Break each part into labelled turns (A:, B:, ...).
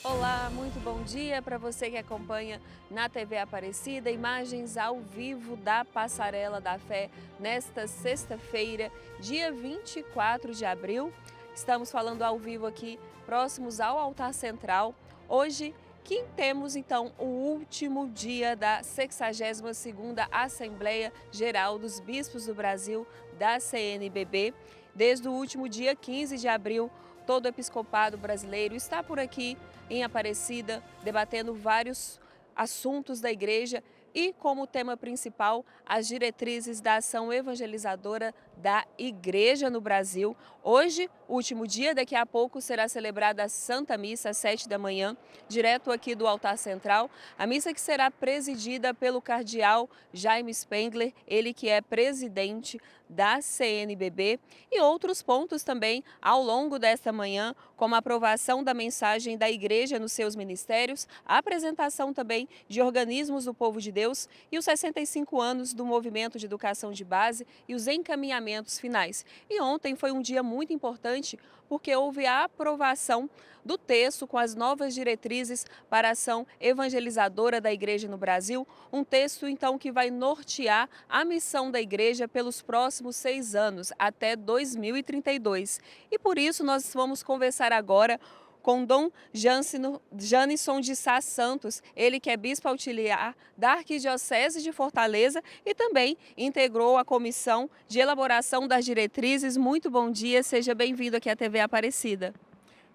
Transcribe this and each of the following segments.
A: Olá, muito bom dia para você que acompanha na TV Aparecida, imagens ao vivo da Passarela da Fé nesta sexta-feira, dia 24 de abril. Estamos falando ao vivo aqui, próximos ao altar central. Hoje, que temos então o último dia da 62ª Assembleia Geral dos Bispos do Brasil, da CNBB. Desde o último dia 15 de abril, todo o episcopado brasileiro está por aqui em Aparecida, debatendo vários assuntos da igreja e como tema principal as diretrizes da ação evangelizadora da igreja no Brasil. Hoje, último dia, daqui a pouco será celebrada a Santa Missa às 7 da manhã, direto aqui do altar central. A missa que será presidida pelo cardeal Jaime Spengler, ele que é presidente da CNBB, e outros pontos também ao longo desta manhã, como a aprovação da mensagem da igreja nos seus ministérios, a apresentação também de organismos do povo de Deus e os 65 anos do movimento de educação de base e os encaminhamentos finais. E ontem foi um dia muito importante porque houve a aprovação do texto com as novas diretrizes para a ação evangelizadora da igreja no Brasil, um texto então que vai nortear a missão da igreja pelos próximos 6 anos, até 2032. E por isso nós vamos conversar agora com Dom Janisson de Sá Santos, ele que é bispo auxiliar da Arquidiocese de Fortaleza e também integrou a comissão de elaboração das diretrizes. Muito bom dia, seja bem-vindo aqui à TV Aparecida.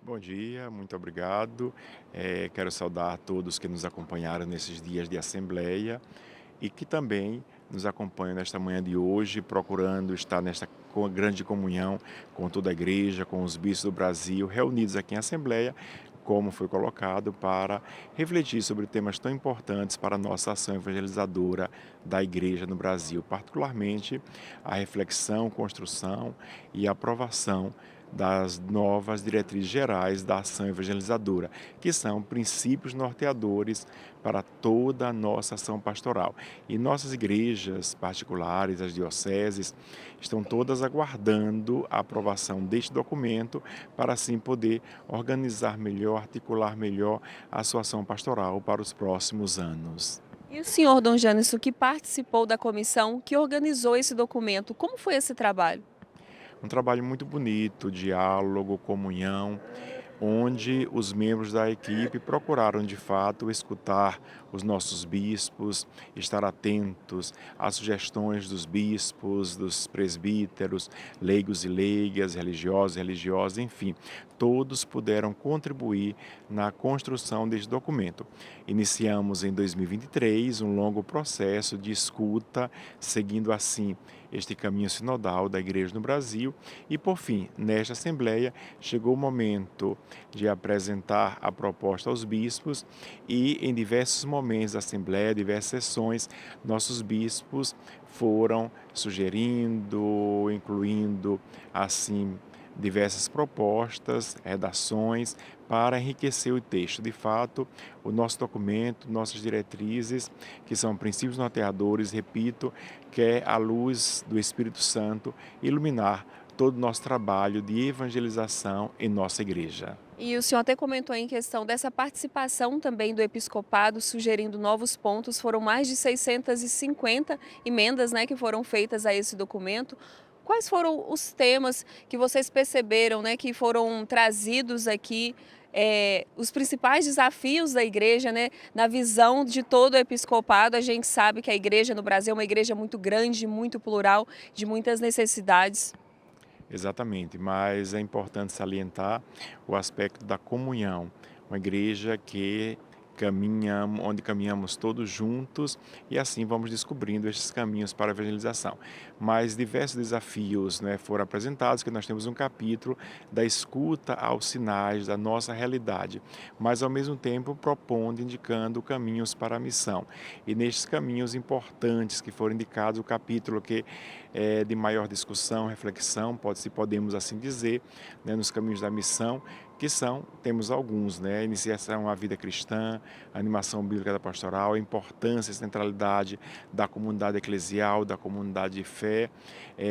B: Bom dia, muito obrigado. Quero saudar todos que nos acompanharam nesses dias de Assembleia e que também nos acompanham nesta manhã de hoje, procurando estar nesta grande comunhão com toda a igreja, com os bispos do Brasil, reunidos aqui em Assembleia, como foi colocado, para refletir sobre temas tão importantes para a nossa ação evangelizadora da igreja no Brasil, particularmente a reflexão, construção e aprovação das novas diretrizes gerais da ação evangelizadora, que são princípios norteadores para toda a nossa ação pastoral. E nossas igrejas particulares, as dioceses, estão todas aguardando a aprovação deste documento para assim poder organizar melhor, articular melhor a sua ação pastoral para os próximos anos.
A: E o senhor, Dom Janisson, que participou da comissão que organizou esse documento, como foi esse trabalho?
B: Um trabalho muito bonito, diálogo, comunhão, onde os membros da equipe procuraram de fato escutar os nossos bispos, estar atentos às sugestões dos bispos, dos presbíteros, leigos e leigas, religiosos e religiosas, enfim, todos puderam contribuir na construção deste documento. Iniciamos em 2023 um longo processo de escuta, seguindo assim este caminho sinodal da Igreja no Brasil e, por fim, nesta Assembleia, chegou o momento de apresentar a proposta aos bispos e, em diversos momentos da Assembleia, diversas sessões, nossos bispos foram sugerindo, incluindo, assim, diversas propostas, redações para enriquecer o texto. De fato, o nosso documento, nossas diretrizes, que são princípios norteadores, repito, quer a luz do Espírito Santo iluminar todo o nosso trabalho de evangelização em nossa igreja.
A: E o senhor até comentou em questão dessa participação também do episcopado, sugerindo novos pontos. Foram mais de 650 emendas, né, que foram feitas a esse documento. Quais foram os temas que vocês perceberam, né, que foram trazidos aqui, os principais desafios da igreja, né, na visão de todo o episcopado? A gente sabe que a igreja no Brasil é uma igreja muito grande, muito plural, de muitas necessidades.
B: Exatamente, mas é importante salientar o aspecto da comunhão, uma igreja que caminhamos, onde caminhamos todos juntos e assim vamos descobrindo esses caminhos para a evangelização. Mas diversos desafios, né, foram apresentados, que nós temos um capítulo da escuta aos sinais da nossa realidade, mas ao mesmo tempo propondo, indicando caminhos para a missão. E nestes caminhos importantes que foram indicados, o capítulo que é de maior discussão, reflexão, podemos assim dizer, né, nos caminhos da missão, que são, temos alguns, né, iniciação à vida cristã, animação bíblica da pastoral, a importância e centralidade da comunidade eclesial, da comunidade de fé,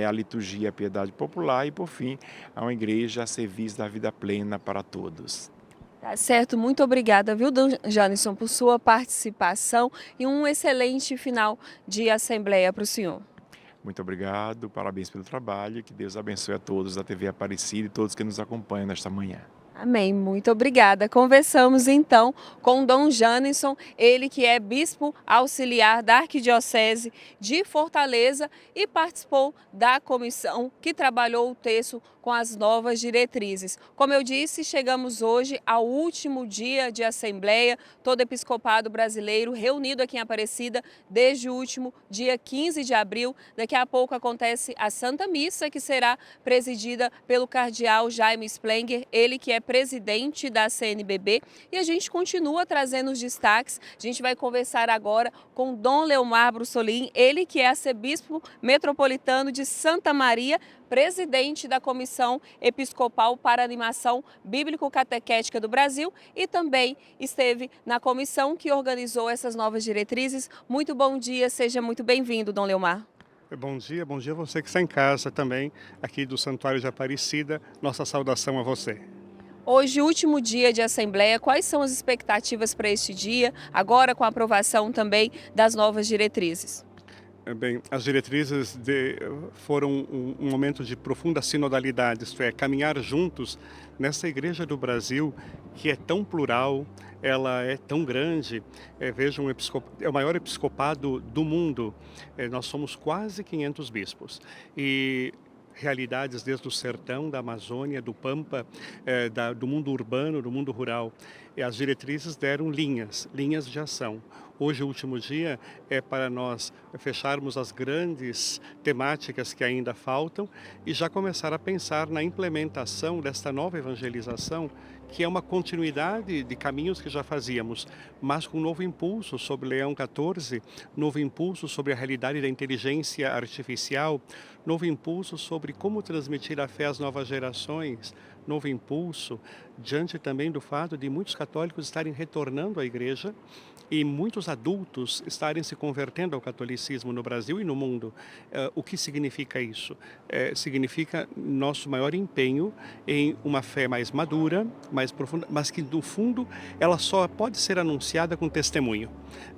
B: a liturgia, a piedade popular e, por fim, a uma igreja a serviço da vida plena para todos.
A: Tá certo, muito obrigada, viu, Dom Janisson, por sua participação e um excelente final de assembleia para o senhor.
B: Muito obrigado, parabéns pelo trabalho, que Deus abençoe a todos da TV Aparecida e todos que nos acompanham nesta manhã.
A: Amém, muito obrigada. Conversamos então com Dom Janisson, ele que é bispo auxiliar da Arquidiocese de Fortaleza e participou da comissão que trabalhou o texto com as novas diretrizes. Como eu disse, chegamos hoje ao último dia de assembleia, todo episcopado brasileiro reunido aqui em Aparecida desde o último dia 15 de abril. Daqui a pouco acontece a Santa Missa, que será presidida pelo cardeal Jaime Splenger, ele que é presidente da CNBB, e a gente continua trazendo os destaques. A gente vai conversar agora com Dom Leomar Brussolin, ele que é arcebispo metropolitano de Santa Maria, presidente da Comissão Episcopal para a Animação Bíblico-Catequética do Brasil e também esteve na comissão que organizou essas novas diretrizes. Muito bom dia, seja muito bem-vindo, Dom Leomar.
C: Bom dia a você que está em casa também, aqui do Santuário de Aparecida, nossa saudação a você.
A: Hoje, último dia de assembleia, quais são as expectativas para este dia, agora com a aprovação também das novas diretrizes?
C: Bem, as diretrizes foram um momento de profunda sinodalidade, isto é, caminhar juntos nessa igreja do Brasil que é tão plural, ela é tão grande. Vejam, é o maior episcopado do mundo, nós somos quase 500 bispos e realidades desde o sertão, da Amazônia, do Pampa, do mundo urbano, do mundo rural. E as diretrizes deram linhas de ação. Hoje, o último dia, é para nós fecharmos as grandes temáticas que ainda faltam e já começar a pensar na implementação desta nova evangelização, que é uma continuidade de caminhos que já fazíamos, mas com um novo impulso sobre Leão XIV, novo impulso sobre a realidade da inteligência artificial, novo impulso sobre como transmitir a fé às novas gerações, novo impulso diante também do fato de muitos católicos estarem retornando à igreja e muitos adultos estarem se convertendo ao catolicismo no Brasil e no mundo. O que significa isso? Significa nosso maior empenho em uma fé mais madura, mais profunda, mas que no fundo ela só pode ser anunciada com testemunho.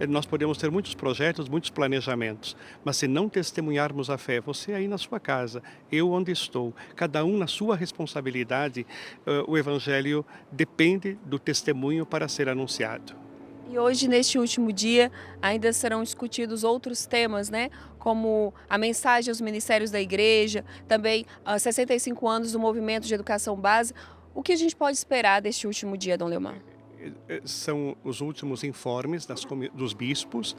C: Nós podemos ter muitos projetos, muitos planejamentos, mas se não testemunharmos a fé, você aí na sua casa, eu onde estou, cada um na sua responsabilidade, o Evangelho depende do testemunho para ser anunciado.
A: E hoje, neste último dia, ainda serão discutidos outros temas, né? Como a mensagem aos ministérios da igreja, também 65 anos do movimento de educação básica. O que a gente pode esperar deste último dia, Dom Leomar?
C: São os últimos informes dos bispos.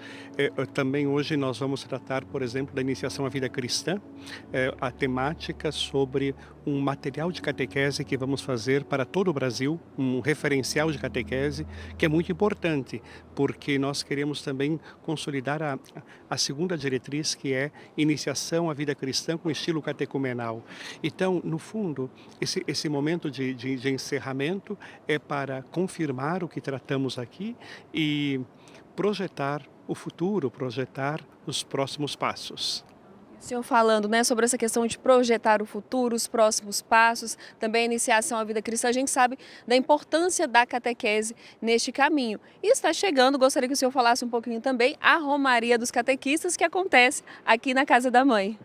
C: Também hoje nós vamos tratar, por exemplo, da iniciação à vida cristã, a temática sobre um material de catequese que vamos fazer para todo o Brasil, um referencial de catequese, que é muito importante, porque nós queremos também consolidar a segunda diretriz, que é iniciação à vida cristã com estilo catecumenal. Então, no fundo, esse momento de encerramento é para confirmar o que tratamos aqui e projetar o futuro, projetar os próximos passos.
A: O senhor falando, né, sobre essa questão de projetar o futuro, os próximos passos, também a iniciação à vida cristã, a gente sabe da importância da catequese neste caminho. E está chegando, gostaria que o senhor falasse um pouquinho também, a Romaria dos Catequistas, que acontece aqui na Casa da Mãe.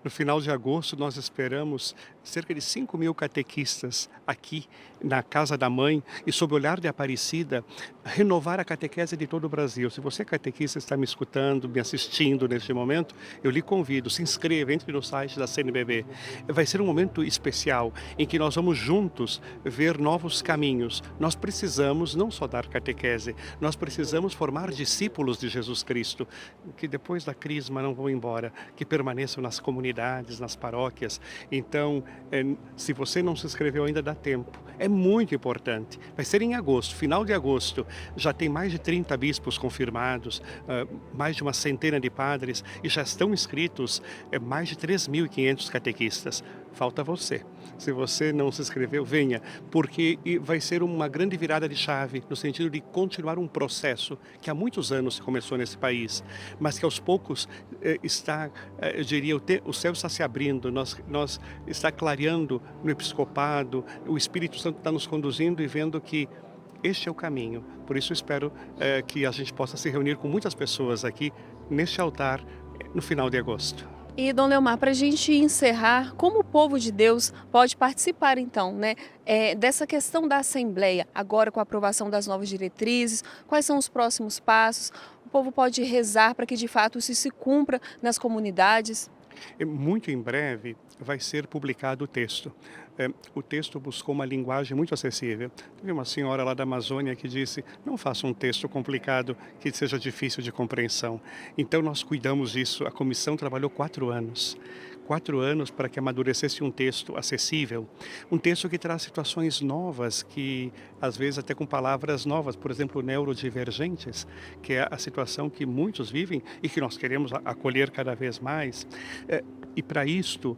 C: No final de agosto nós esperamos cerca de 5.000 catequistas aqui na Casa da Mãe e, sob o olhar de Aparecida, renovar a catequese de todo o Brasil. Se você, catequista, está me escutando, me assistindo neste momento, eu lhe convido, se inscreva, entre no site da CNBB. Vai ser um momento especial em que nós vamos juntos ver novos caminhos. Nós precisamos não só dar catequese, nós precisamos formar discípulos de Jesus Cristo, que depois da crisma não vão embora, que permaneçam nas comunidades, nas paróquias. Então, se você não se inscreveu ainda, dá tempo. É muito importante. Vai ser em agosto, final de agosto. Já tem mais de 30 bispos confirmados, mais de uma centena de padres e já estão inscritos mais de 3.500 catequistas. Falta você. Se você não se inscreveu, venha, porque vai ser uma grande virada de chave no sentido de continuar um processo que há muitos anos começou nesse país, mas que aos poucos está, eu diria, o céu está se abrindo, nós está clareando no episcopado, o Espírito Santo está nos conduzindo e vendo que este é o caminho. Por isso espero que a gente possa se reunir com muitas pessoas aqui neste altar no final de agosto.
A: E, Dom Leomar, para a gente encerrar, como o povo de Deus pode participar, então, né, dessa questão da Assembleia, agora com a aprovação das novas diretrizes, quais são os próximos passos? O povo pode rezar para que, de fato, isso se cumpra nas comunidades?
C: Muito em breve vai ser publicado o texto. O texto buscou uma linguagem muito acessível. Teve uma senhora lá da Amazônia que disse: não faça um texto complicado que seja difícil de compreensão. Então nós cuidamos disso. A comissão trabalhou 4 anos. 4 anos para que amadurecesse um texto acessível, um texto que traz situações novas, que às vezes até com palavras novas, por exemplo, neurodivergentes, que é a situação que muitos vivem e que nós queremos acolher cada vez mais. E para isto,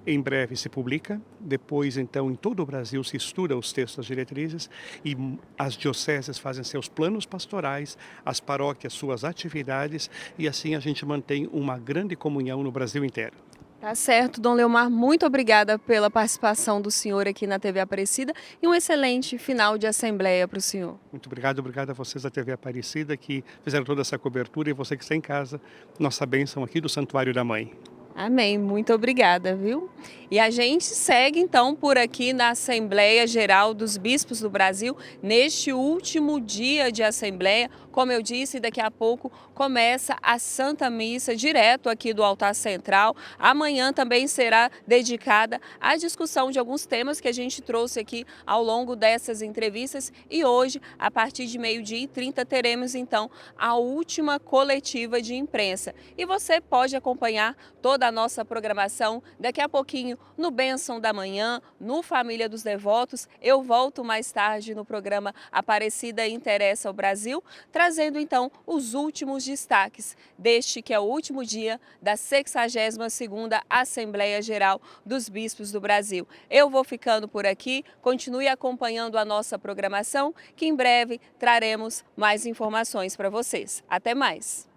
C: em breve se publica, depois então em todo o Brasil se estuda os textos das diretrizes e as dioceses fazem seus planos pastorais, as paróquias suas atividades e assim a gente mantém uma grande comunhão no Brasil inteiro.
A: Tá certo, Dom Leomar, muito obrigada pela participação do senhor aqui na TV Aparecida e um excelente final de Assembleia para o senhor.
C: Muito obrigado a vocês da TV Aparecida que fizeram toda essa cobertura e você que está em casa, nossa bênção aqui do Santuário da Mãe.
A: Amém, muito obrigada, viu? E a gente segue então por aqui na Assembleia Geral dos Bispos do Brasil, neste último dia de Assembleia. Como eu disse, daqui a pouco começa a Santa Missa direto aqui do altar central. Amanhã também será dedicada à discussão de alguns temas que a gente trouxe aqui ao longo dessas entrevistas. E hoje, a partir de 12h30, teremos então a última coletiva de imprensa. E você pode acompanhar toda a nossa programação daqui a pouquinho no Bênção da Manhã, no Família dos Devotos. Eu volto mais tarde no programa Aparecida Interessa ao Brasil, trazendo então os últimos destaques deste que é o último dia da 62ª Assembleia Geral dos Bispos do Brasil. Eu vou ficando por aqui, continue acompanhando a nossa programação, que em breve traremos mais informações para vocês. Até mais!